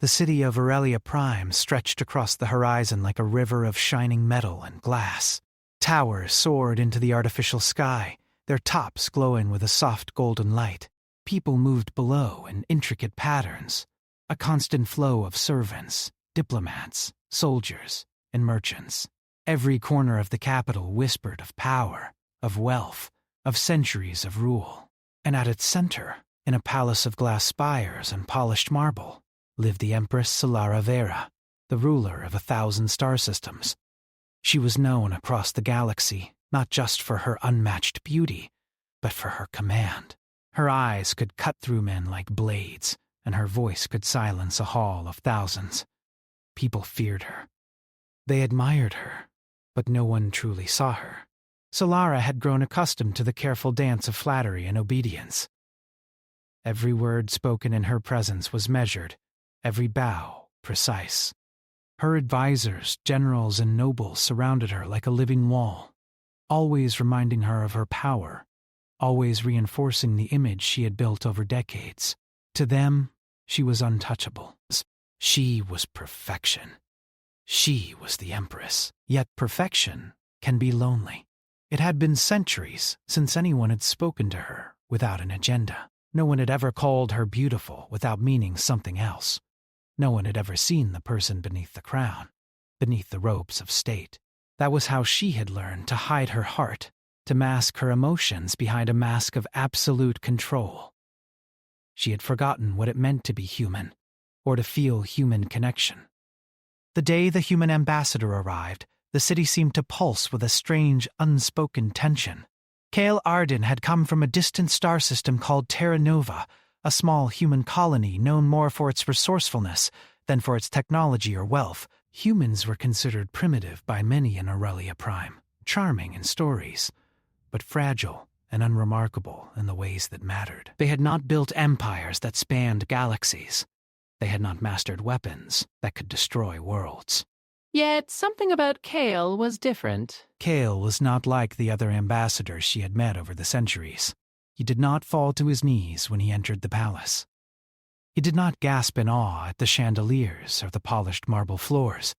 The city of Aurelia Prime stretched across the horizon like a river of shining metal and glass. Towers soared into the artificial sky, their tops glowing with a soft golden light. People moved below in intricate patterns, a constant flow of servants, diplomats, soldiers, and merchants. Every corner of the capital whispered of power, of wealth, of centuries of rule. And at its center, in a palace of glass spires and polished marble, lived the Empress Solara Vera, the ruler of 1,000 star systems. She was known across the galaxy not just for her unmatched beauty, but for her command. Her eyes could cut through men like blades, and her voice could silence a hall of thousands. People feared her. They admired her, but no one truly saw her. Solara had grown accustomed to the careful dance of flattery and obedience. Every word spoken in her presence was measured, every bow precise. Her advisors, generals, and nobles surrounded her like a living wall, always reminding her of her power, always reinforcing the image she had built over decades. To them, she was untouchable. She was perfection. She was the Empress. Yet perfection can be lonely. It had been centuries since anyone had spoken to her without an agenda. No one had ever called her beautiful without meaning something else. No one had ever seen the person beneath the crown, beneath the robes of state. That was how she had learned to hide her heart, to mask her emotions behind a mask of absolute control. She had forgotten what it meant to be human, or to feel human connection. The day the human ambassador arrived, the city seemed to pulse with a strange, unspoken tension. Kale Arden had come from a distant star system called Terra Nova, a small human colony known more for its resourcefulness than for its technology or wealth. Humans were considered primitive by many in Aurelia Prime, charming in stories, but fragile and unremarkable in the ways that mattered. They had not built empires that spanned galaxies. They had not mastered weapons that could destroy worlds. Yet something about Kale was different. Kale was not like the other ambassadors she had met over the centuries. He did not fall to his knees when he entered the palace. He did not gasp in awe at the chandeliers or the polished marble floors.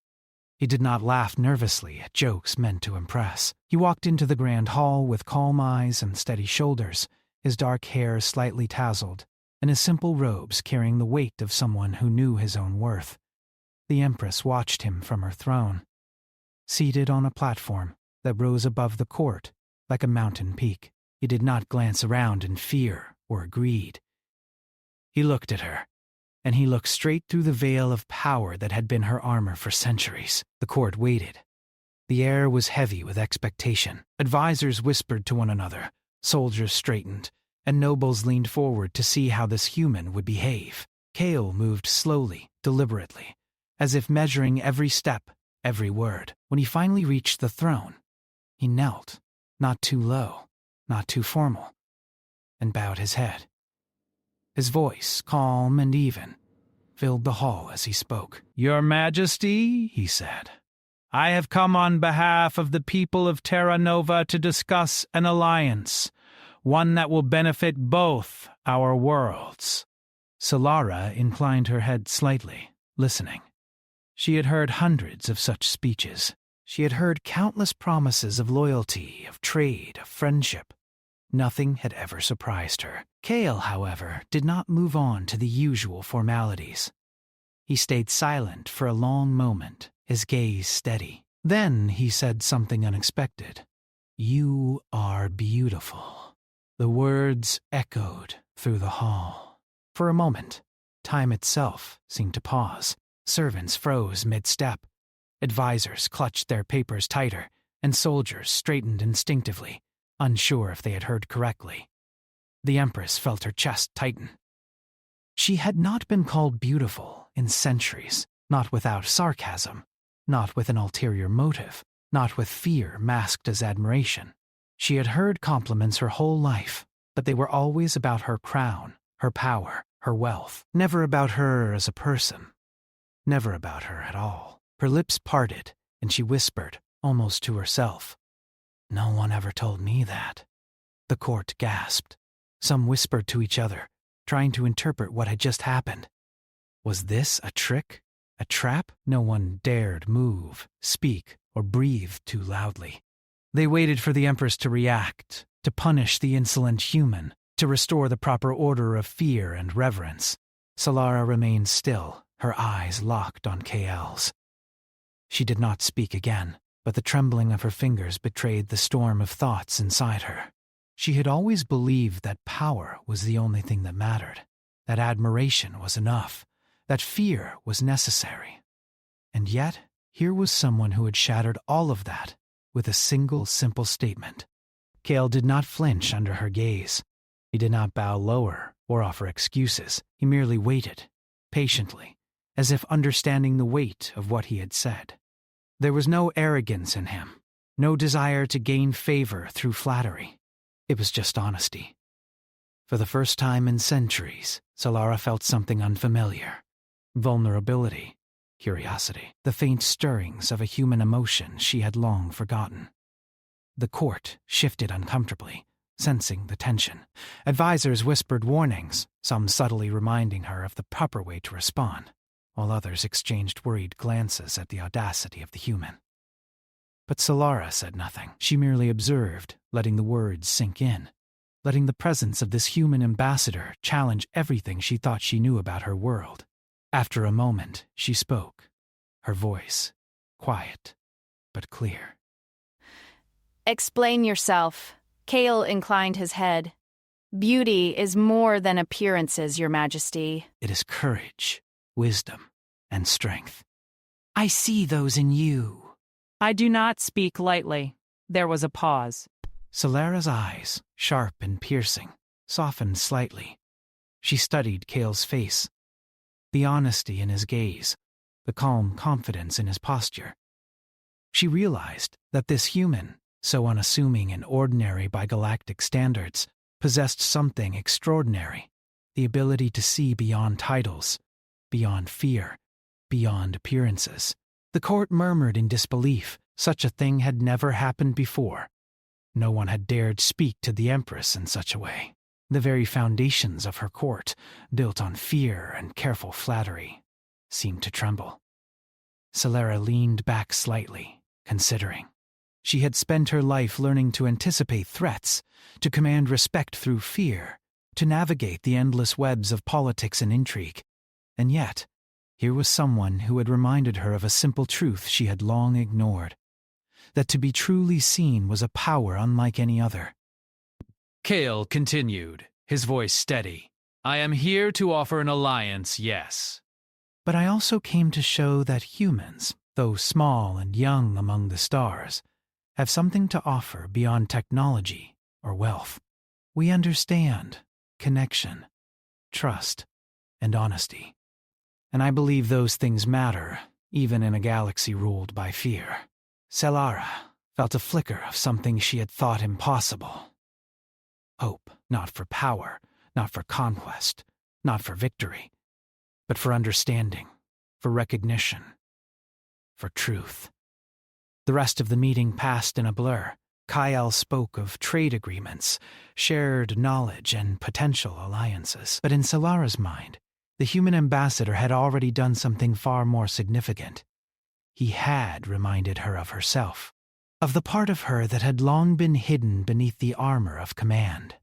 He did not laugh nervously at jokes meant to impress. He walked into the grand hall with calm eyes and steady shoulders, his dark hair slightly tousled, and his simple robes carrying the weight of someone who knew his own worth. The Empress watched him from her throne, seated on a platform that rose above the court like a mountain peak. He did not glance around in fear or greed. He looked at her, and he looked straight through the veil of power that had been her armor for centuries. The court waited. The air was heavy with expectation. Advisors whispered to one another, soldiers straightened, and nobles leaned forward to see how this human would behave. Kale moved slowly, deliberately, as if measuring every step, every word. When he finally reached the throne, he knelt, not too low, not too formal, and bowed his head. His voice, calm and even, filled the hall as he spoke. "Your Majesty," he said, "I have come on behalf of the people of Terra Nova to discuss an alliance, one that will benefit both our worlds." Solara inclined her head slightly, listening. She had heard hundreds of such speeches. She had heard countless promises of loyalty, of trade, of friendship. Nothing had ever surprised her. Kale, however, did not move on to the usual formalities. He stayed silent for a long moment, his gaze steady. Then he said something unexpected. "You are beautiful." The words echoed through the hall. For a moment, time itself seemed to pause. Servants froze mid-step. Advisors clutched their papers tighter, and soldiers straightened instinctively, unsure if they had heard correctly. The Empress felt her chest tighten. She had not been called beautiful in centuries, not without sarcasm, not with an ulterior motive, not with fear masked as admiration. She had heard compliments her whole life, but they were always about her crown, her power, her wealth, never about her as a person, never about her at all. Her lips parted, and she whispered, almost to herself, "No one ever told me that." The court gasped. Some whispered to each other, trying to interpret what had just happened. Was this a trick? A trap? No one dared move, speak, or breathe too loudly. They waited for the Empress to react, to punish the insolent human, to restore the proper order of fear and reverence. Solara remained still, her eyes locked on KL's. She did not speak again, but the trembling of her fingers betrayed the storm of thoughts inside her. She had always believed that power was the only thing that mattered, that admiration was enough, that fear was necessary. And yet, here was someone who had shattered all of that with a single simple statement. Kale did not flinch under her gaze. He did not bow lower or offer excuses. He merely waited, patiently, as if understanding the weight of what he had said. There was no arrogance in him, no desire to gain favor through flattery. It was just honesty. For the first time in centuries, Solara felt something unfamiliar. Vulnerability, curiosity, the faint stirrings of a human emotion she had long forgotten. The court shifted uncomfortably, sensing the tension. Advisors whispered warnings, some subtly reminding her of the proper way to respond, while others exchanged worried glances at the audacity of the human. But Solara said nothing. She merely observed, letting the words sink in, letting the presence of this human ambassador challenge everything she thought she knew about her world. After a moment, she spoke, her voice quiet but clear. Explain yourself. Kale inclined his head. Beauty is more than appearances, Your Majesty. It is courage, wisdom, and strength. I see those in you. I do not speak lightly. There was a pause. Solara's eyes, sharp and piercing, softened slightly. She studied Kale's face, the honesty in his gaze, the calm confidence in his posture. She realized that this human, so unassuming and ordinary by galactic standards, possessed something extraordinary, the ability to see beyond titles, beyond fear, beyond appearances. The court murmured in disbelief. Such a thing had never happened before. No one had dared speak to the Empress in such a way. The very foundations of her court, built on fear and careful flattery, seemed to tremble. Solara leaned back slightly, considering. She had spent her life learning to anticipate threats, to command respect through fear, to navigate the endless webs of politics and intrigue. And yet, here was someone who had reminded her of a simple truth she had long ignored, that to be truly seen was a power unlike any other. Kale continued, his voice steady. I am here to offer an alliance, yes. But I also came to show that humans, though small and young among the stars, have something to offer beyond technology or wealth. We understand connection, trust, and honesty. And I believe those things matter, even in a galaxy ruled by fear. Solara felt a flicker of something she had thought impossible. Hope, not for power, not for conquest, not for victory, but for understanding, for recognition, for truth. The rest of the meeting passed in a blur. Kyle spoke of trade agreements, shared knowledge, and potential alliances. But in Solara's mind, the human ambassador had already done something far more significant. He had reminded her of herself, of the part of her that had long been hidden beneath the armor of command.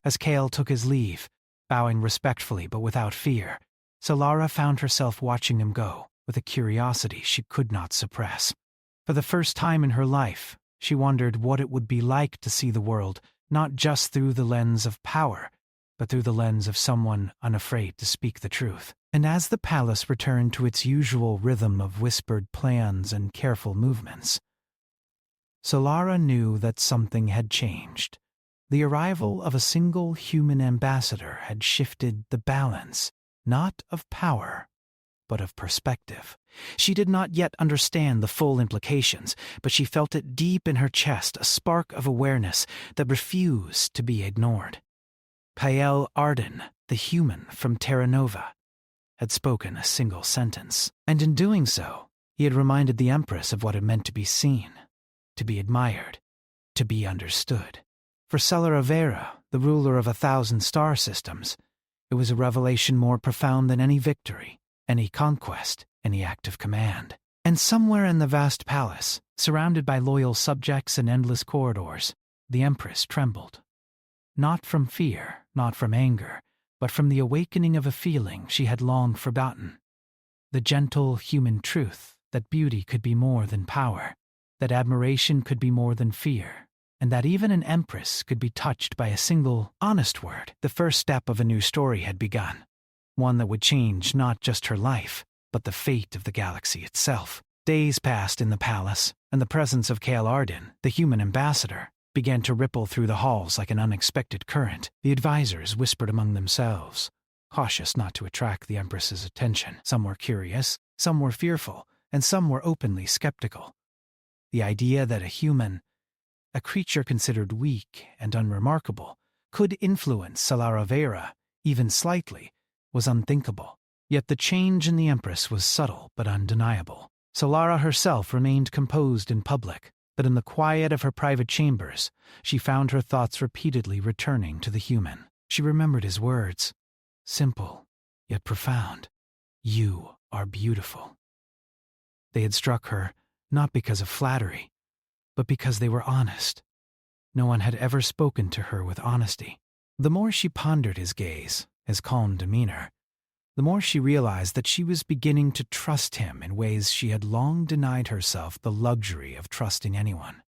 As Kale took his leave, bowing respectfully but without fear, Solara found herself watching him go, with a curiosity she could not suppress. For the first time in her life, she wondered what it would be like to see the world not just through the lens of power, but through the lens of someone unafraid to speak the truth. And as the palace returned to its usual rhythm of whispered plans and careful movements, Solara knew that something had changed. The arrival of a single human ambassador had shifted the balance, not of power, but of perspective. She did not yet understand the full implications, but she felt it deep in her chest, a spark of awareness that refused to be ignored. Pael Arden, the human from Terra Nova, had spoken a single sentence, and in doing so, he had reminded the Empress of what it meant to be seen, to be admired, to be understood. For Solara Vera, the ruler of 1,000 star systems, It was a revelation more profound than any victory, any conquest, any act of command. And somewhere in the vast palace, surrounded by loyal subjects and endless corridors, the Empress trembled. Not from fear, not from anger, but from the awakening of a feeling she had long forgotten. The gentle human truth that beauty could be more than power, that admiration could be more than fear, and that even an empress could be touched by a single, honest word. The first step of a new story had begun, one that would change not just her life, but the fate of the galaxy itself. Days passed in the palace, and the presence of Kael Arden, the human ambassador, began to ripple through the halls like an unexpected current. The advisors whispered among themselves, cautious not to attract the Empress's attention. Some were curious, some were fearful, and some were openly skeptical. The idea that a human, a creature considered weak and unremarkable, could influence Solara Vera, even slightly, was unthinkable. Yet the change in the Empress was subtle but undeniable. Solara herself remained composed in public, but in the quiet of her private chambers, she found her thoughts repeatedly returning to the human. She remembered his words, simple, yet profound. You are beautiful. They had struck her, not because of flattery, but because they were honest. No one had ever spoken to her with honesty. The more she pondered his gaze, his calm demeanor, the more she realized that she was beginning to trust him in ways she had long denied herself the luxury of trusting anyone.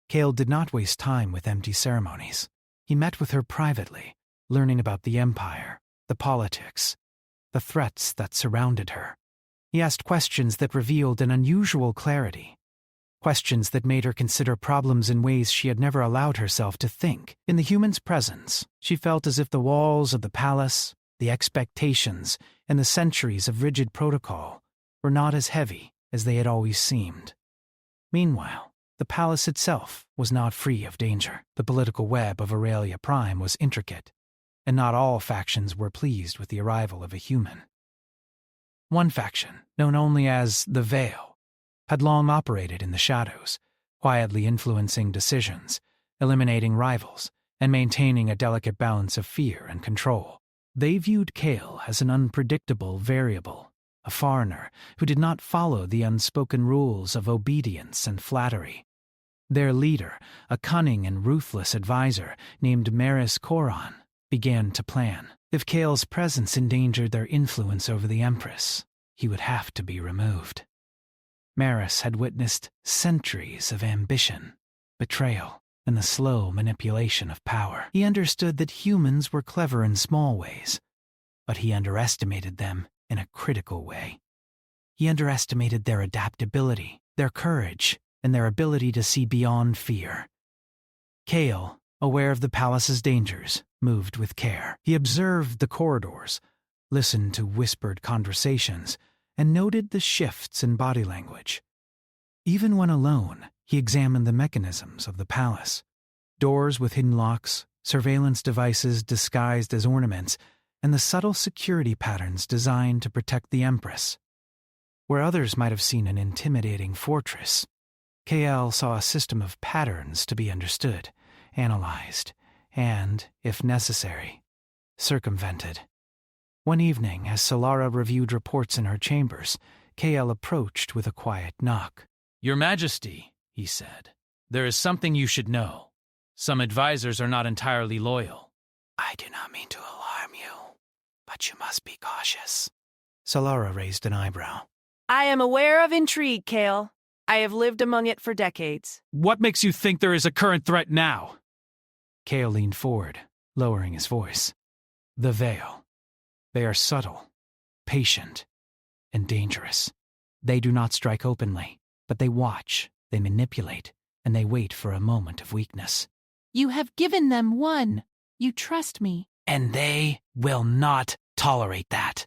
Kael did not waste time with empty ceremonies. He met with her privately, learning about the Empire, the politics, the threats that surrounded her. He asked questions that revealed an unusual clarity, questions that made her consider problems in ways she had never allowed herself to think. In the human's presence, she felt as if the walls of the palace, the expectations, and the centuries of rigid protocol were not as heavy as they had always seemed. Meanwhile, the palace itself was not free of danger. The political web of Aurelia Prime was intricate, and not all factions were pleased with the arrival of a human. One faction, known only as the Veil, had long operated in the shadows, quietly influencing decisions, eliminating rivals, and maintaining a delicate balance of fear and control. They viewed Kael as an unpredictable variable, a foreigner who did not follow the unspoken rules of obedience and flattery. Their leader, a cunning and ruthless advisor named Maris Koran, began to plan. If Kael's presence endangered their influence over the Empress, he would have to be removed. Maris had witnessed centuries of ambition, betrayal, and the slow manipulation of power. He understood that humans were clever in small ways, but he underestimated them in a critical way. He underestimated their adaptability, their courage, and their ability to see beyond fear. Kael, aware of the palace's dangers, moved with care. He observed the corridors, listened to whispered conversations, and noted the shifts in body language. Even when alone, he examined the mechanisms of the palace. Doors with hidden locks, surveillance devices disguised as ornaments, and the subtle security patterns designed to protect the Empress. Where others might have seen an intimidating fortress, Kael saw a system of patterns to be understood, analyzed, and, if necessary, circumvented. One evening, as Solara reviewed reports in her chambers, Kael approached with a quiet knock. "Your Majesty," he said, "there is something you should know. Some advisors are not entirely loyal." "I do not mean to alarm you, but you must be cautious." Solara raised an eyebrow. I am aware of intrigue, Kael. I have lived among it for decades. "What makes you think there is a current threat now?" Kael leaned forward, lowering his voice. "The Veil. They are subtle, patient, and dangerous. They do not strike openly, but they watch, they manipulate, and they wait for a moment of weakness." You have given them one. You trust me. "And they will not tolerate that."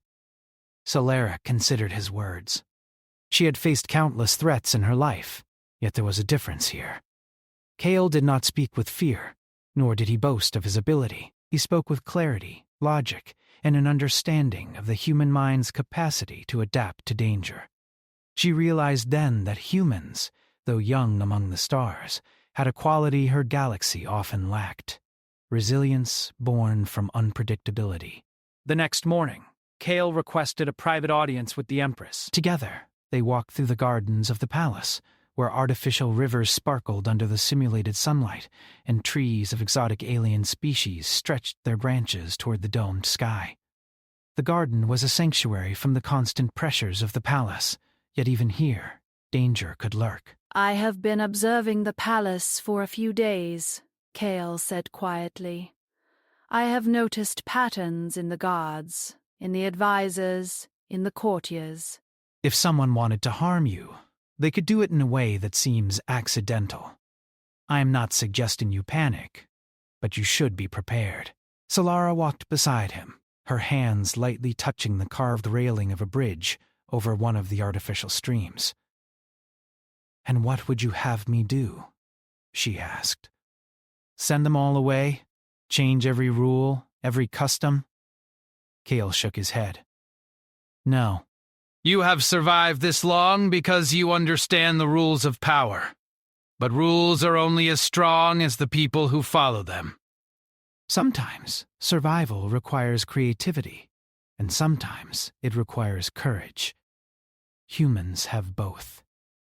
Solara considered his words. She had faced countless threats in her life, yet there was a difference here. Kael did not speak with fear, nor did he boast of his ability. He spoke with clarity, logic, and an understanding of the human mind's capacity to adapt to danger. She realized then that humans, though young among the stars, had a quality her galaxy often lacked: resilience born from unpredictability. The next morning, Kale requested a private audience with the Empress. Together, they walked through the gardens of the palace, where artificial rivers sparkled under the simulated sunlight, and trees of exotic alien species stretched their branches toward the domed sky. The garden was a sanctuary from the constant pressures of the palace, yet even here, danger could lurk. I have been observing the palace for a few days, Kale said quietly. I have noticed patterns in the guards, in the advisors, in the courtiers. If someone wanted to harm you, they could do it in a way that seems accidental. I am not suggesting you panic, but you should be prepared. Solara walked beside him, her hands lightly touching the carved railing of a bridge over one of the artificial streams. "And what would you have me do?" she asked. "Send them all away? Change every rule, every custom?" Kale shook his head. "No." You have survived this long because you understand the rules of power. But rules are only as strong as the people who follow them. Sometimes survival requires creativity, and sometimes it requires courage. Humans have both.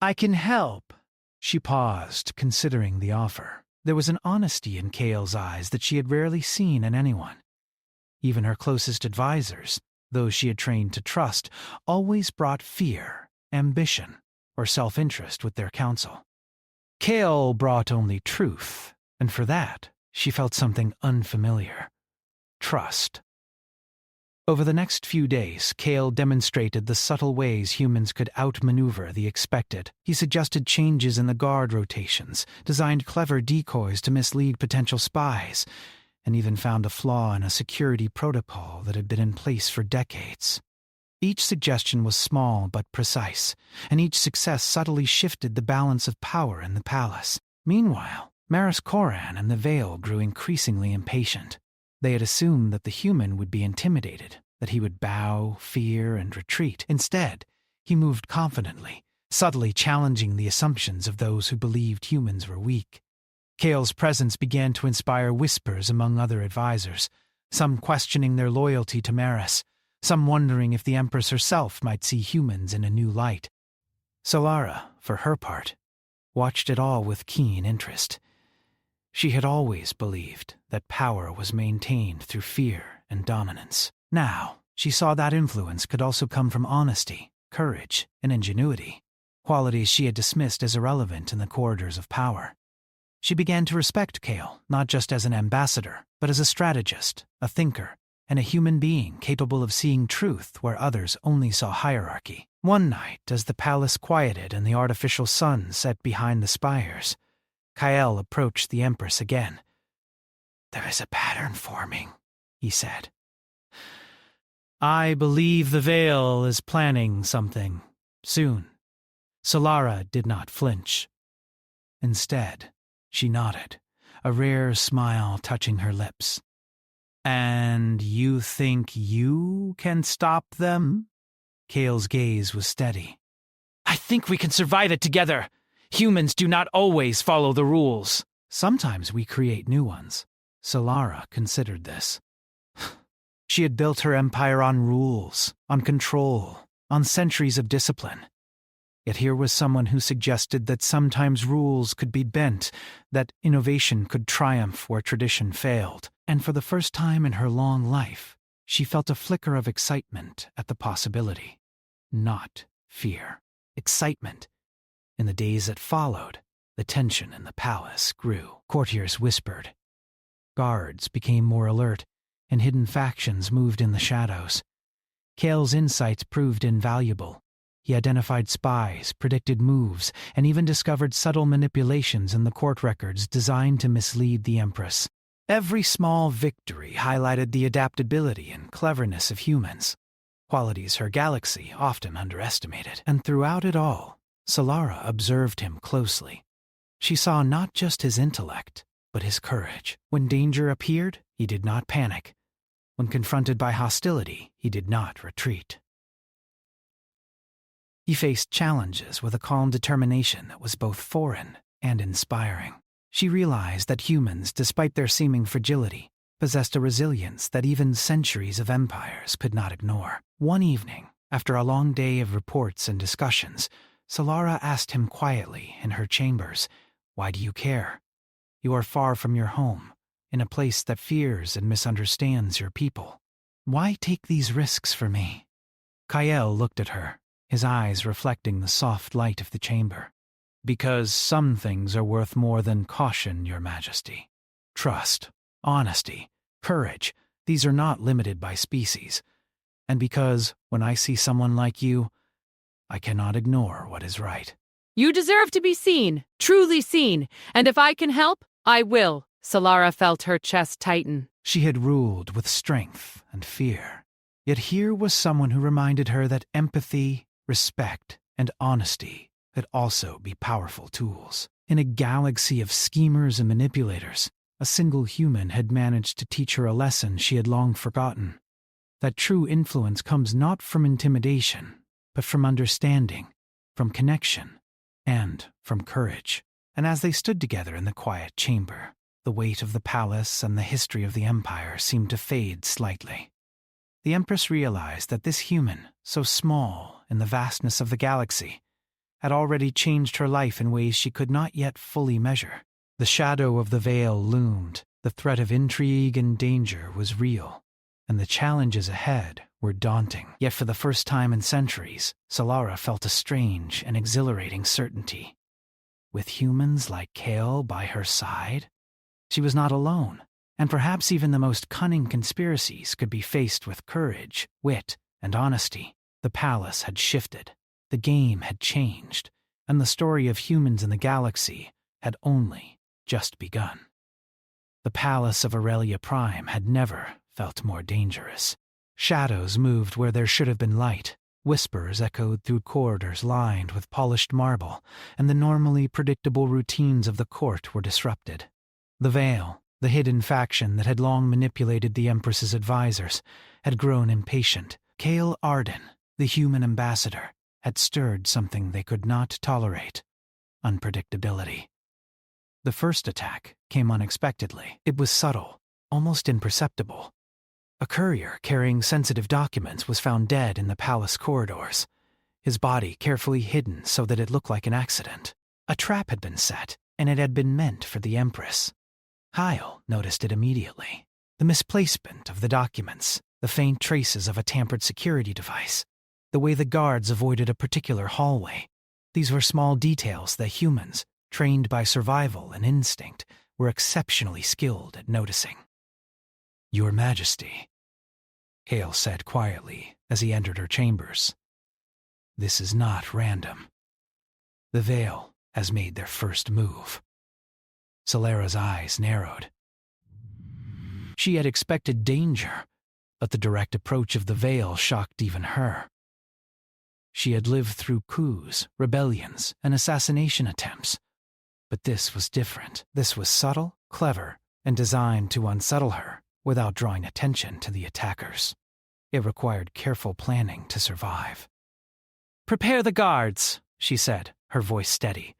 "I can help." She paused, considering the offer. There was an honesty in Kale's eyes that she had rarely seen in anyone. Even her closest advisors, those she had trained to trust, always brought fear, ambition, or self-interest with their counsel. Kale brought only truth, and for that, she felt something unfamiliar: trust. Over the next few days, Kale demonstrated the subtle ways humans could outmaneuver the expected. He suggested changes in the guard rotations, designed clever decoys to mislead potential spies, and even found a flaw in a security protocol that had been in place for decades. Each suggestion was small but precise, and each success subtly shifted the balance of power in the palace. Meanwhile, Maris Koran and the Veil grew increasingly impatient. They had assumed that the human would be intimidated, that he would bow, fear, and retreat. Instead, he moved confidently, subtly challenging the assumptions of those who believed humans were weak. Kale's presence began to inspire whispers among other advisors, some questioning their loyalty to Maris, some wondering if the Empress herself might see humans in a new light. Solara, for her part, watched it all with keen interest. She had always believed that power was maintained through fear and dominance. Now, she saw that influence could also come from honesty, courage, and ingenuity, qualities she had dismissed as irrelevant in the corridors of power. She began to respect Kale, not just as an ambassador, but as a strategist, a thinker, and a human being capable of seeing truth where others only saw hierarchy. One night, as the palace quieted and the artificial sun set behind the spires, Kyle approached the Empress again. "There is a pattern forming," he said. "I believe the Veil is planning something soon." Solara did not flinch. Instead, she nodded, a rare smile touching her lips. "And you think you can stop them?" Kale's gaze was steady. "I think we can survive it together. Humans do not always follow the rules. Sometimes we create new ones." Solara considered this. She had built her empire on rules, on control, on centuries of discipline. Yet here was someone who suggested that sometimes rules could be bent, that innovation could triumph where tradition failed. And for the first time in her long life, she felt a flicker of excitement at the possibility. Not fear. Excitement. In the days that followed, the tension in the palace grew. Courtiers whispered. Guards became more alert, and hidden factions moved in the shadows. Kale's insights proved invaluable. He identified spies, predicted moves, and even discovered subtle manipulations in the court records designed to mislead the Empress. Every small victory highlighted the adaptability and cleverness of humans, qualities her galaxy often underestimated. And throughout it all, Solara observed him closely. She saw not just his intellect, but his courage. When danger appeared, he did not panic. When confronted by hostility, he did not retreat. He faced challenges with a calm determination that was both foreign and inspiring. She realized that humans, despite their seeming fragility, possessed a resilience that even centuries of empires could not ignore. One evening, after a long day of reports and discussions, Solara asked him quietly in her chambers, "Why do you care? You are far from your home, in a place that fears and misunderstands your people. Why take these risks for me?" Kael looked at her, his eyes reflecting the soft light of the chamber. "Because some things are worth more than caution, Your Majesty. Trust, honesty, courage, these are not limited by species. And because, when I see someone like you, I cannot ignore what is right." You deserve to be seen, truly seen, and if I can help, I will. Solara felt her chest tighten. She had ruled with strength and fear. Yet here was someone who reminded her that empathy, respect, and honesty could also be powerful tools. In a galaxy of schemers and manipulators, a single human had managed to teach her a lesson she had long forgotten. That true influence comes not from intimidation, but from understanding, from connection, and from courage. And as they stood together in the quiet chamber, the weight of the palace and the history of the empire seemed to fade slightly. The Empress realized that this human, so small in the vastness of the galaxy, had already changed her life in ways she could not yet fully measure. The shadow of the veil loomed, the threat of intrigue and danger was real, and the challenges ahead were daunting. Yet for the first time in centuries, Solara felt a strange and exhilarating certainty. With humans like Kale by her side, she was not alone, and perhaps even the most cunning conspiracies could be faced with courage, wit, and honesty. The palace had shifted, the game had changed, and the story of humans in the galaxy had only just begun. The palace of Aurelia Prime had never felt more dangerous. Shadows moved where there should have been light. Whispers echoed through corridors lined with polished marble, and the normally predictable routines of the court were disrupted. The Veil, the hidden faction that had long manipulated the Empress's advisors, had grown impatient. Kale Arden, the human ambassador, had stirred something they could not tolerate: unpredictability. The first attack came unexpectedly. It was subtle, almost imperceptible. A courier carrying sensitive documents was found dead in the palace corridors, his body carefully hidden so that it looked like an accident. A trap had been set, and it had been meant for the Empress. Kyle noticed it immediately. The misplacement of the documents, the faint traces of a tampered security device, the way the guards avoided a particular hallway. These were small details that humans, trained by survival and instinct, were exceptionally skilled at noticing. "Your Majesty," Hale said quietly as he entered her chambers, "this is not random. The Veil has made their first move." Solara's eyes narrowed. She had expected danger, but the direct approach of the Veil shocked even her. She had lived through coups, rebellions, and assassination attempts. But this was different. This was subtle, clever, and designed to unsettle her without drawing attention to the attackers. It required careful planning to survive. "Prepare the guards," she said, her voice steady.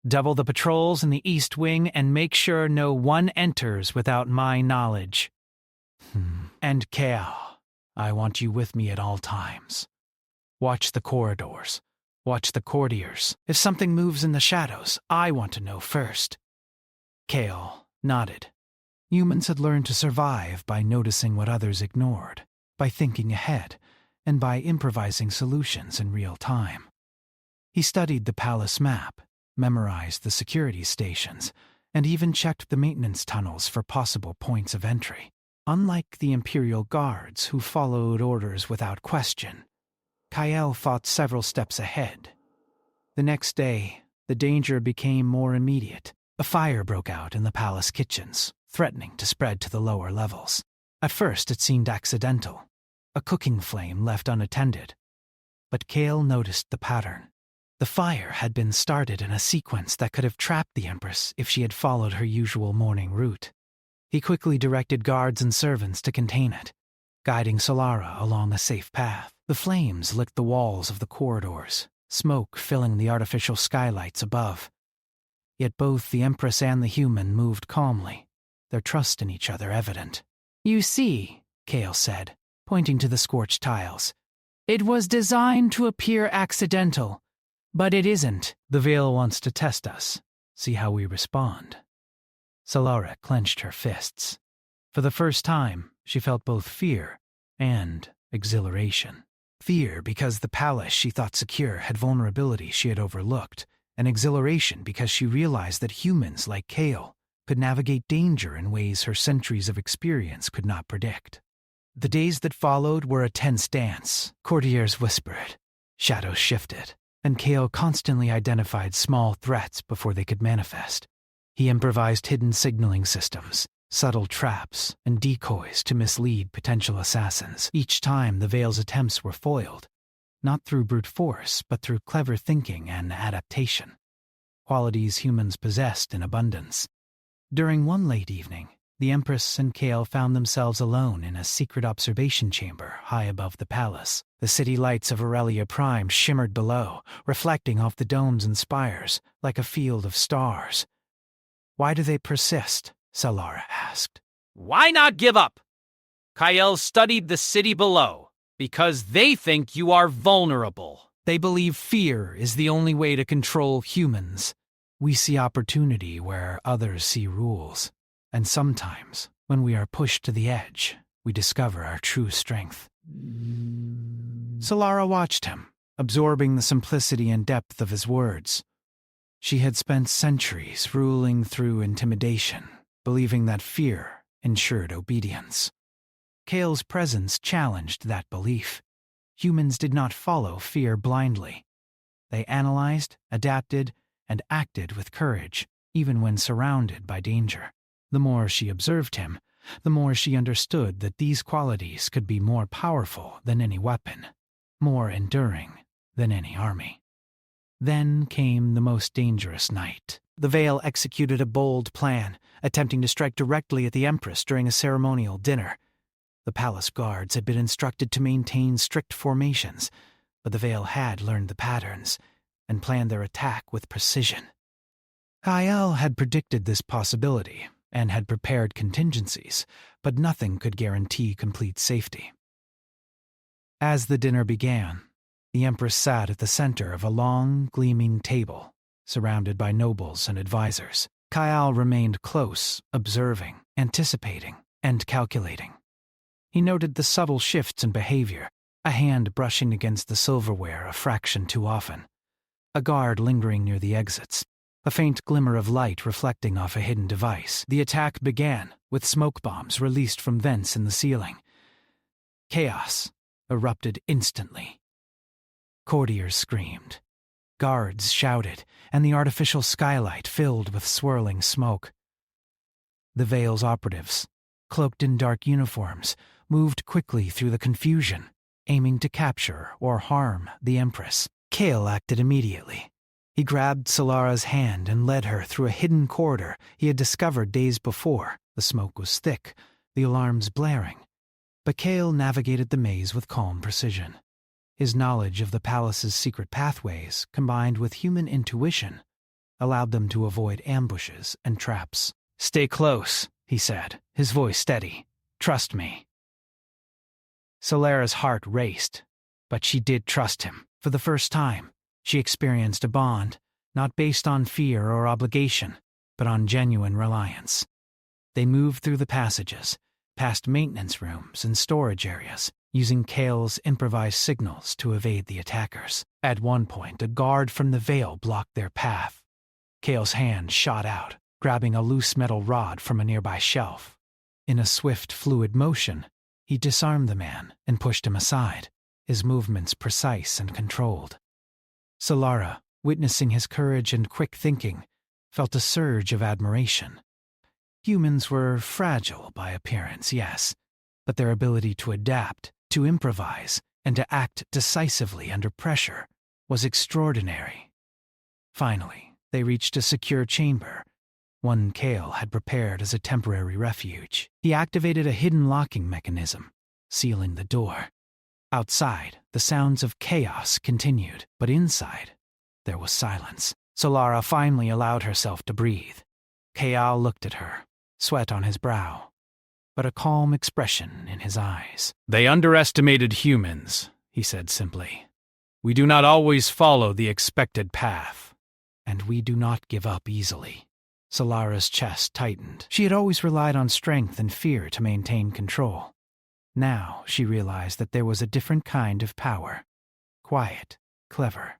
"Double the patrols in the East Wing and make sure no one enters without my knowledge. And Kale, I want you with me at all times. Watch the corridors. Watch the courtiers. If something moves in the shadows, I want to know first." Kale nodded. Humans had learned to survive by noticing what others ignored, by thinking ahead, and by improvising solutions in real time. He studied the palace map, memorized the security stations, and even checked the maintenance tunnels for possible points of entry. Unlike the Imperial Guards, who followed orders without question, Kyle fought several steps ahead. The next day, the danger became more immediate. A fire broke out in the palace kitchens, threatening to spread to the lower levels. At first, it seemed accidental, a cooking flame left unattended. But Kale noticed the pattern. The fire had been started in a sequence that could have trapped the Empress if she had followed her usual morning route. He quickly directed guards and servants to contain it, guiding Solara along a safe path. The flames licked the walls of the corridors, smoke filling the artificial skylights above. Yet both the Empress and the human moved calmly, their trust in each other evident. "You see," Kale said, pointing to the scorched tiles, "it was designed to appear accidental, but it isn't. The veil wants to test us, see how we respond." Solara clenched her fists. For the first time, she felt both fear and exhilaration. Fear because the palace she thought secure had vulnerabilities she had overlooked, and exhilaration because she realized that humans like Kale could navigate danger in ways her centuries of experience could not predict. The days that followed were a tense dance. Courtiers whispered, shadows shifted, and Kale constantly identified small threats before they could manifest. He improvised hidden signaling systems, subtle traps, and decoys to mislead potential assassins. Each time the Veil's attempts were foiled, not through brute force, but through clever thinking and adaptation, qualities humans possessed in abundance. During one late evening, the Empress and Kale found themselves alone in a secret observation chamber high above the palace. The city lights of Aurelia Prime shimmered below, reflecting off the domes and spires like a field of stars. "Why do they persist?" Solara asked. Why not give up? Kyle studied the city below because they think you are vulnerable. "They believe fear is the only way to control humans. We see opportunity where others see rules. And sometimes, when we are pushed to the edge, we discover our true strength." Solara watched him, absorbing the simplicity and depth of his words. She had spent centuries ruling through intimidation, believing that fear ensured obedience. Kale's presence challenged that belief. Humans did not follow fear blindly. They analyzed, adapted, and acted with courage, even when surrounded by danger. The more she observed him, the more she understood that these qualities could be more powerful than any weapon, more enduring than any army. Then came the most dangerous night. The Veil executed a bold plan, attempting to strike directly at the Empress during a ceremonial dinner. The palace guards had been instructed to maintain strict formations, but the Veil had learned the patterns and planned their attack with precision. Kyle had predicted this possibility and had prepared contingencies, but nothing could guarantee complete safety. As the dinner began, the Empress sat at the center of a long, gleaming table, surrounded by nobles and advisors. Kyle remained close, observing, anticipating, and calculating. He noted the subtle shifts in behavior, a hand brushing against the silverware a fraction too often, a guard lingering near the exits, a faint glimmer of light reflecting off a hidden device. The attack began, with smoke bombs released from vents in the ceiling. Chaos erupted instantly. Courtiers screamed. Guards shouted, and the artificial skylight filled with swirling smoke. The Veil's operatives, cloaked in dark uniforms, moved quickly through the confusion, aiming to capture or harm the Empress. Kale acted immediately. He grabbed Solara's hand and led her through a hidden corridor he had discovered days before. The smoke was thick, the alarms blaring, but Kale navigated the maze with calm precision. His knowledge of the palace's secret pathways, combined with human intuition, allowed them to avoid ambushes and traps. "Stay close," he said, his voice steady. "Trust me." Solara's heart raced, but she did trust him. For the first time, she experienced a bond, not based on fear or obligation, but on genuine reliance. They moved through the passages, past maintenance rooms and storage areas, using Kale's improvised signals to evade the attackers. At one point, a guard from the Veil blocked their path. Kale's hand shot out, grabbing a loose metal rod from a nearby shelf. In a swift, fluid motion, he disarmed the man and pushed him aside, his movements precise and controlled. Solara, witnessing his courage and quick thinking, felt a surge of admiration. Humans were fragile by appearance, yes, but their ability to adapt, to improvise, and to act decisively under pressure was extraordinary. Finally, they reached a secure chamber, one Kale had prepared as a temporary refuge. He activated a hidden locking mechanism, sealing the door. Outside, the sounds of chaos continued, but inside, there was silence. Solara finally allowed herself to breathe. Kale looked at her, sweat on his brow, but a calm expression in his eyes. "They underestimated humans," he said simply. "We do not always follow the expected path." "And we do not give up easily." Solara's chest tightened. She had always relied on strength and fear to maintain control. Now she realized that there was a different kind of power. Quiet, clever,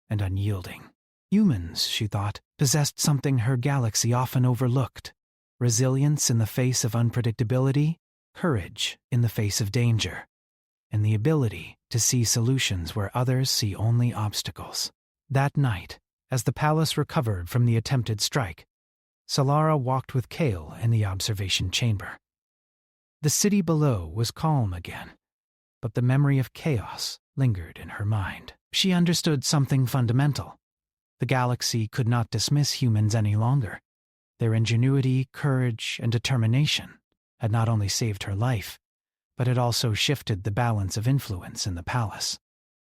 and unyielding. Humans, she thought, possessed something her galaxy often overlooked: resilience in the face of unpredictability, courage in the face of danger, and the ability to see solutions where others see only obstacles. That night, as the palace recovered from the attempted strike, Solara walked with Kale in the observation chamber. The city below was calm again, but the memory of chaos lingered in her mind. She understood something fundamental. The galaxy could not dismiss humans any longer. Their ingenuity, courage, and determination had not only saved her life, but had also shifted the balance of influence in the palace.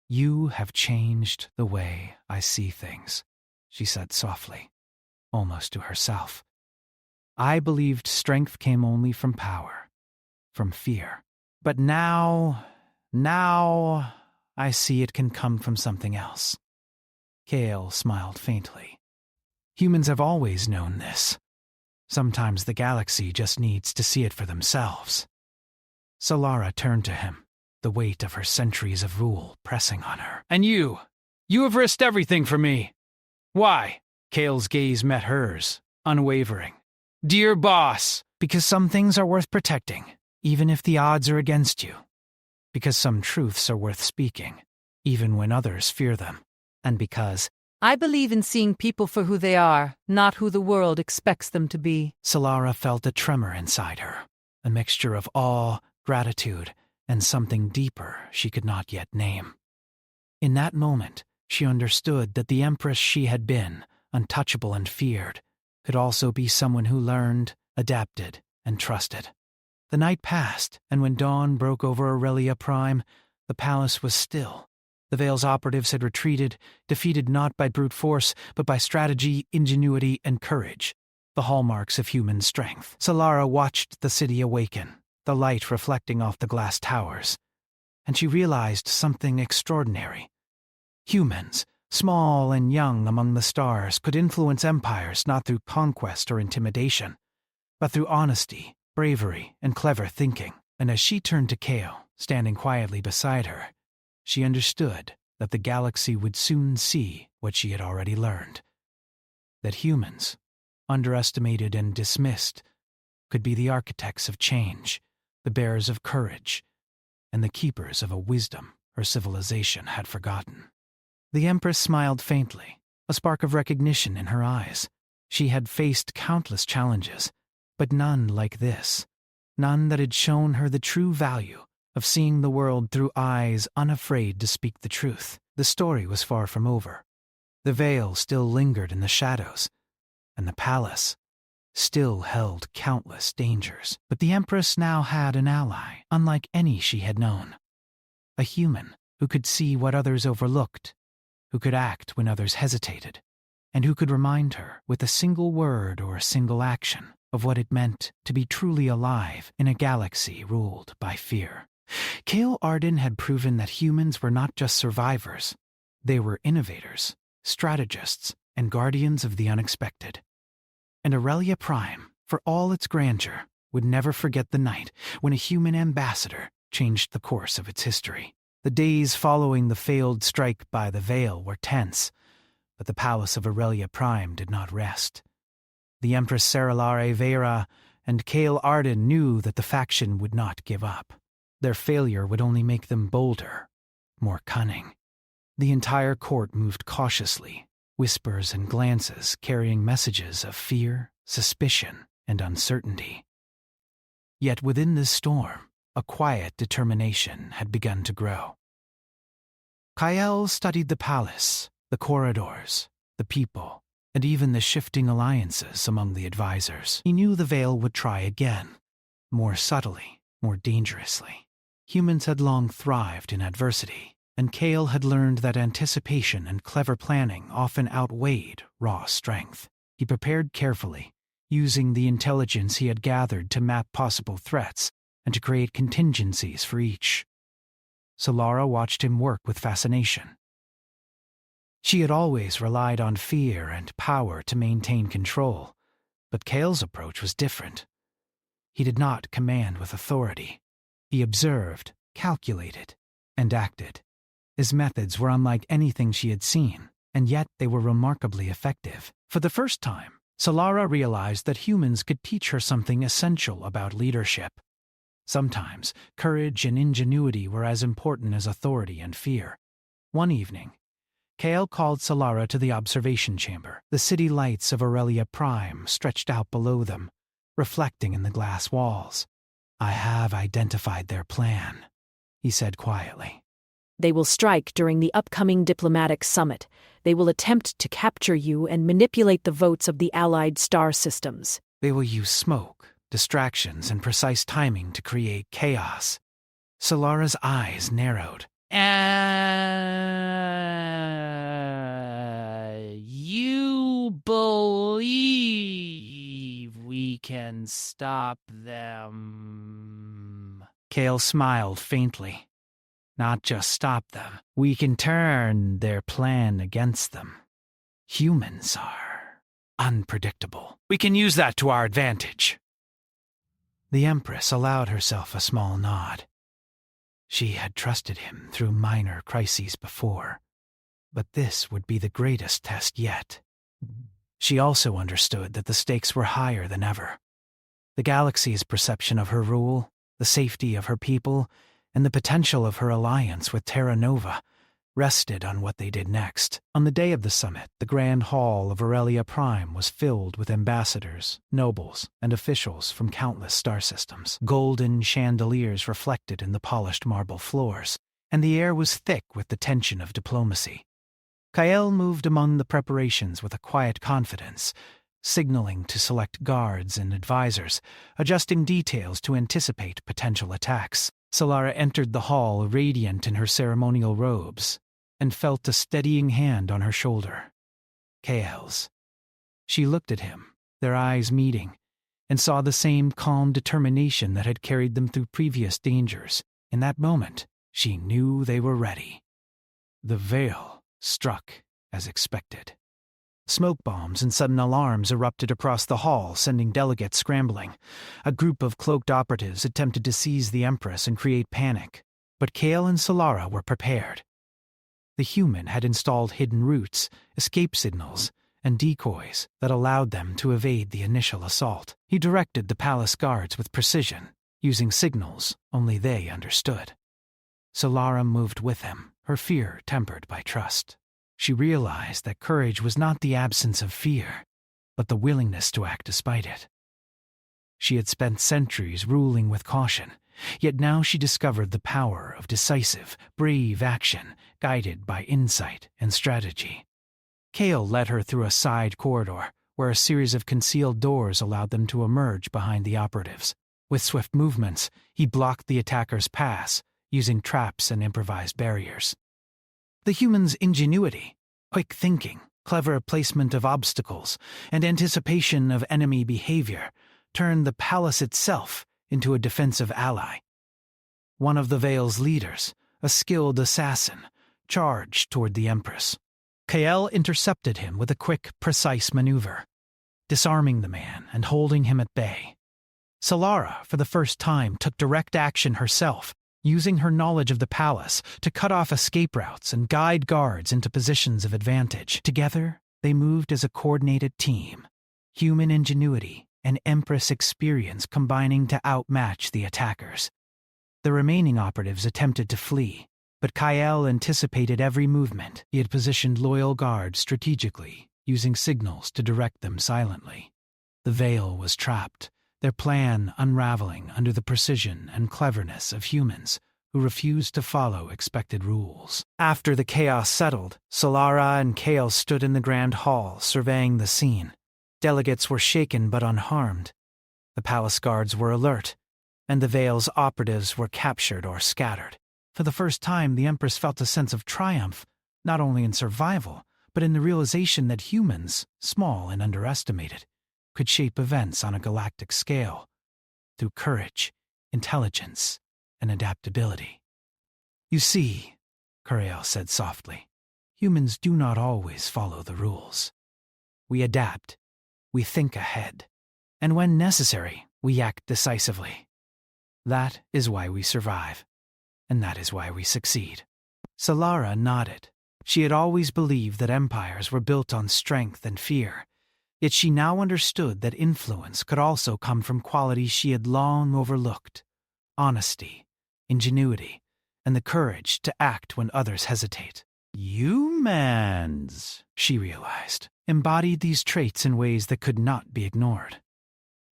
"You have changed the way I see things," she said softly, almost to herself. "I believed strength came only from power, from fear. But now I see it can come from something else." Kale smiled faintly. "Humans have always known this. Sometimes the galaxy just needs to see it for themselves." Solara turned to him, the weight of her centuries of rule pressing on her. "And you have risked everything for me. Why?" Kale's gaze met hers, unwavering. "Dear boss." "Because some things are worth protecting, even if the odds are against you. Because some truths are worth speaking, even when others fear them. And because—" I believe in seeing people for who they are, not who the world expects them to be. Solara felt a tremor inside her, a mixture of awe, gratitude, and something deeper she could not yet name. In that moment, she understood that the Empress she had been, untouchable and feared, could also be someone who learned, adapted, and trusted. The night passed, and when dawn broke over Aurelia Prime, the palace was still. The Veil's operatives had retreated, defeated not by brute force, but by strategy, ingenuity, and courage, the hallmarks of human strength. Solara watched the city awaken, the light reflecting off the glass towers, and she realized something extraordinary. Humans, small and young among the stars, could influence empires not through conquest or intimidation, but through honesty, bravery, and clever thinking. And as she turned to Kale, standing quietly beside her, she understood that the galaxy would soon see what she had already learned: that humans, underestimated and dismissed, could be the architects of change, the bearers of courage, and the keepers of a wisdom her civilization had forgotten. The Empress smiled faintly, a spark of recognition in her eyes. She had faced countless challenges, but none like this, none that had shown her the true value of seeing the world through eyes unafraid to speak the truth. The story was far from over. The Veil still lingered in the shadows, and the palace still held countless dangers. But the Empress now had an ally, unlike any she had known. A human who could see what others overlooked, who could act when others hesitated, and who could remind her with a single word or a single action of what it meant to be truly alive in a galaxy ruled by fear. Kale Arden had proven that humans were not just survivors. They were innovators, strategists, and guardians of the unexpected. And Aurelia Prime, for all its grandeur, would never forget the night when a human ambassador changed the course of its history. The days following the failed strike by the Veil were tense, but the palace of Aurelia Prime did not rest. The Empress Seralare Vera and Kale Arden knew that the faction would not give up. Their failure would only make them bolder, more cunning. The entire court moved cautiously, whispers and glances carrying messages of fear, suspicion, and uncertainty. Yet within this storm, a quiet determination had begun to grow. Kyle studied the palace, the corridors, the people, and even the shifting alliances among the advisors. He knew the Veil would try again, more subtly, more dangerously. Humans had long thrived in adversity, and Kale had learned that anticipation and clever planning often outweighed raw strength. He prepared carefully, using the intelligence he had gathered to map possible threats and to create contingencies for each. Solara watched him work with fascination. She had always relied on fear and power to maintain control, but Kale's approach was different. He did not command with authority. He observed, calculated, and acted. His methods were unlike anything she had seen, and yet they were remarkably effective. For the first time, Solara realized that humans could teach her something essential about leadership. Sometimes, courage and ingenuity were as important as authority and fear. One evening, Kale called Solara to the observation chamber. The city lights of Aurelia Prime stretched out below them, reflecting in the glass walls. "I have identified their plan," he said quietly. They will strike during the upcoming diplomatic summit. They will attempt to capture you and manipulate the votes of the allied star systems. They will use smoke, distractions, and precise timing to create chaos. Solara's eyes narrowed. You believe we can stop them? Kale smiled faintly. Not just stop them. We can turn their plan against them. Humans are unpredictable. We can use that to our advantage. The Empress allowed herself a small nod. She had trusted him through minor crises before, but this would be the greatest test yet. She also understood that the stakes were higher than ever. The galaxy's perception of her rule, the safety of her people, and the potential of her alliance with Terra Nova rested on what they did next. On the day of the summit, the Grand Hall of Aurelia Prime was filled with ambassadors, nobles, and officials from countless star systems. Golden chandeliers reflected in the polished marble floors, and the air was thick with the tension of diplomacy. Kale moved among the preparations with a quiet confidence, signaling to select guards and advisors, adjusting details to anticipate potential attacks. Solara entered the hall radiant in her ceremonial robes and felt a steadying hand on her shoulder. Kale's. She looked at him, their eyes meeting, and saw the same calm determination that had carried them through previous dangers. In that moment, she knew they were ready. The veil struck as expected. Smoke bombs and sudden alarms erupted across the hall, sending delegates scrambling. A group of cloaked operatives attempted to seize the Empress and create panic, but Kale and Solara were prepared. The human had installed hidden routes, escape signals, and decoys that allowed them to evade the initial assault. He directed the palace guards with precision, using signals only they understood. Solara moved with him, her fear tempered by trust. She realized that courage was not the absence of fear, but the willingness to act despite it. She had spent centuries ruling with caution, yet now she discovered the power of decisive, brave action guided by insight and strategy. Kale led her through a side corridor, where a series of concealed doors allowed them to emerge behind the operatives. With swift movements, he blocked the attackers' paths, using traps and improvised barriers. The human's ingenuity, quick thinking, clever placement of obstacles, and anticipation of enemy behavior turned the palace itself into a defensive ally. One of the Veil's leaders, a skilled assassin, charged toward the Empress. Kael intercepted him with a quick, precise maneuver, disarming the man and holding him at bay. Solara, for the first time, took direct action herself, using her knowledge of the palace to cut off escape routes and guide guards into positions of advantage. Together, they moved as a coordinated team, human ingenuity and Empress experience combining to outmatch the attackers. The remaining operatives attempted to flee, but Kael anticipated every movement. He had positioned loyal guards strategically, using signals to direct them silently. The Veil was trapped, their plan unraveling under the precision and cleverness of humans who refused to follow expected rules. After the chaos settled, Solara and Kael stood in the grand hall, surveying the scene. Delegates were shaken but unharmed. The palace guards were alert, and the Veil's operatives were captured or scattered. For the first time, the Empress felt a sense of triumph, not only in survival, but in the realization that humans, small and underestimated, could shape events on a galactic scale through courage, intelligence, and adaptability. You see, Curiel said softly, humans do not always follow the rules. We adapt, we think ahead, and when necessary, we act decisively. That is why we survive, and that is why we succeed. Solara nodded. She had always believed that empires were built on strength and fear, yet she now understood that influence could also come from qualities she had long overlooked: honesty, ingenuity, and the courage to act when others hesitate. Humans, she realized, embodied these traits in ways that could not be ignored.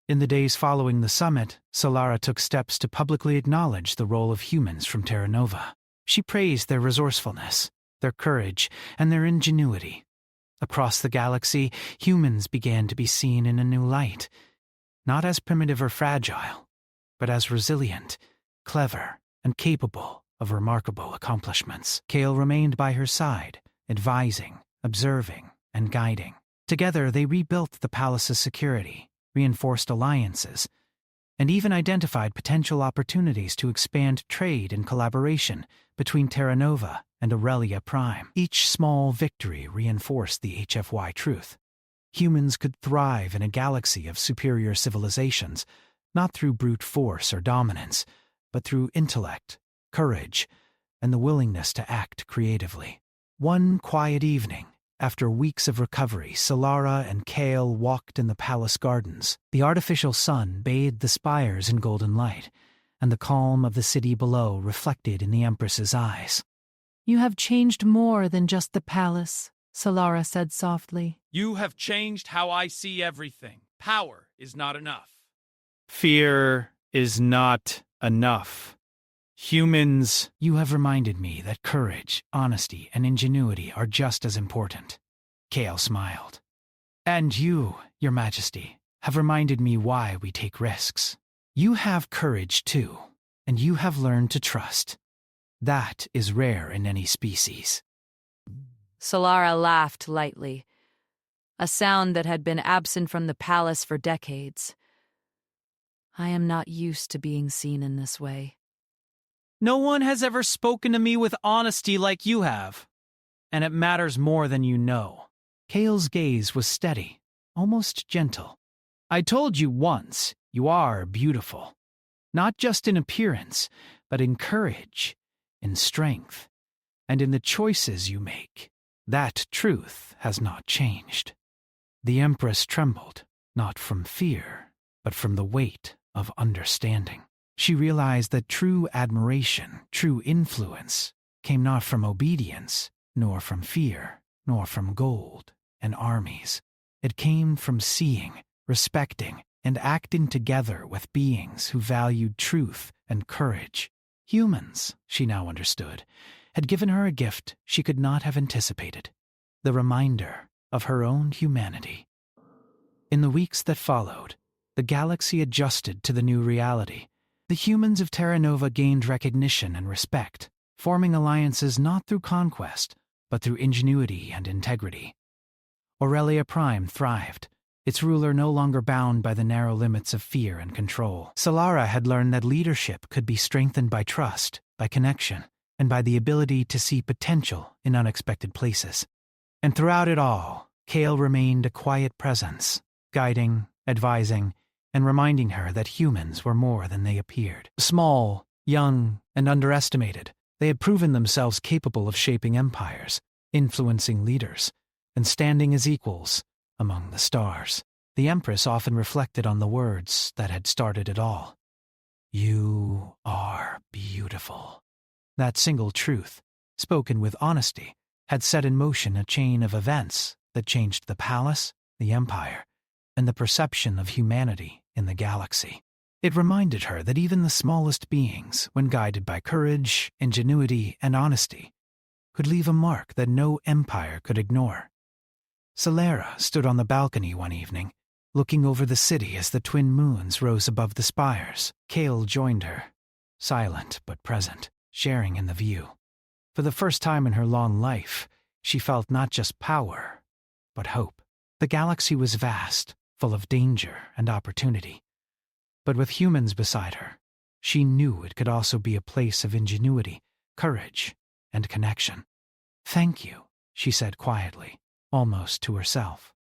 In the days following the summit, Solara took steps to publicly acknowledge the role of humans from Terra Nova. She praised their resourcefulness, their courage, and their ingenuity. Across the galaxy, humans began to be seen in a new light, not as primitive or fragile, but as resilient, clever, and capable of remarkable accomplishments. Kale remained by her side, advising, observing, and guiding. Together, they rebuilt the palace's security, reinforced alliances, and even identified potential opportunities to expand trade and collaboration between Terra Nova and Aurelia Prime. Each small victory reinforced the HFY truth. Humans could thrive in a galaxy of superior civilizations, not through brute force or dominance, but through intellect, courage, and the willingness to act creatively. One quiet evening, after weeks of recovery, Solara and Kale walked in the palace gardens. The artificial sun bathed the spires in golden light, and the calm of the city below reflected in the Empress's eyes. You have changed more than just the palace, Solara said softly. You have changed how I see everything. Power is not enough. Fear is not enough. Humans, you have reminded me that courage, honesty, and ingenuity are just as important. Kale smiled. And you, Your Majesty, have reminded me why we take risks. You have courage too, and you have learned to trust. That is rare in any species. Solara laughed lightly, a sound that had been absent from the palace for decades. I am not used to being seen in this way. No one has ever spoken to me with honesty like you have, and it matters more than you know. Kale's gaze was steady, almost gentle. I told you once, you are beautiful. Not just in appearance, but in courage, in strength, and in the choices you make. That truth has not changed. The Empress trembled, not from fear, but from the weight of understanding. She realized that true admiration, true influence, came not from obedience, nor from fear, nor from gold and armies. It came from seeing, respecting, and acting together with beings who valued truth and courage. Humans, she now understood, had given her a gift she could not have anticipated: the reminder of her own humanity. In the weeks that followed, the galaxy adjusted to the new reality. The humans of Terra Nova gained recognition and respect, forming alliances not through conquest, but through ingenuity and integrity. Aurelia Prime thrived, its ruler no longer bound by the narrow limits of fear and control. Solara had learned that leadership could be strengthened by trust, by connection, and by the ability to see potential in unexpected places. And throughout it all, Kale remained a quiet presence, guiding, advising, and reminding her that humans were more than they appeared. Small, young, and underestimated, they had proven themselves capable of shaping empires, influencing leaders, and standing as equals among the stars. The Empress often reflected on the words that had started it all. You are beautiful. That single truth, spoken with honesty, had set in motion a chain of events that changed the palace, the empire, and the perception of humanity in the galaxy. It reminded her that even the smallest beings, when guided by courage, ingenuity, and honesty, could leave a mark that no empire could ignore. Solara stood on the balcony one evening, looking over the city as the twin moons rose above the spires. Kale joined her, silent but present, sharing in the view. For the first time in her long life, she felt not just power, but hope. The galaxy was vast, full of danger and opportunity. But with humans beside her, she knew it could also be a place of ingenuity, courage, and connection. "Thank you," she said quietly, almost to herself.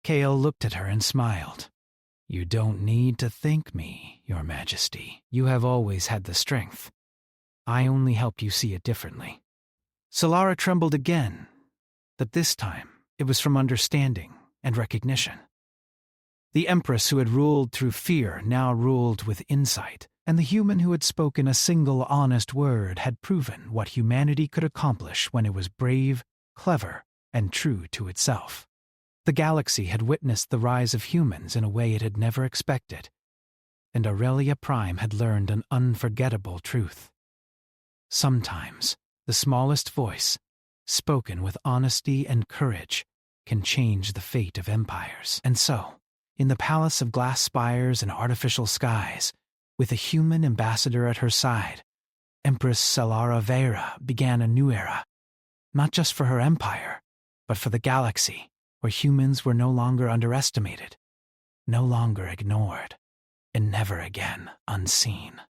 Kale looked at her and smiled. "You don't need to thank me, Your Majesty. You have always had the strength. I only help you see it differently." Solara trembled again, but this time it was from understanding and recognition. The Empress who had ruled through fear now ruled with insight, and the human who had spoken a single honest word had proven what humanity could accomplish when it was brave, clever, and true to itself. The galaxy had witnessed the rise of humans in a way it had never expected, and Aurelia Prime had learned an unforgettable truth. Sometimes, the smallest voice, spoken with honesty and courage, can change the fate of empires. And so, in the palace of glass spires and artificial skies, with a human ambassador at her side, Empress Solara Vera began a new era, not just for her empire, but for the galaxy, where humans were no longer underestimated, no longer ignored, and never again unseen.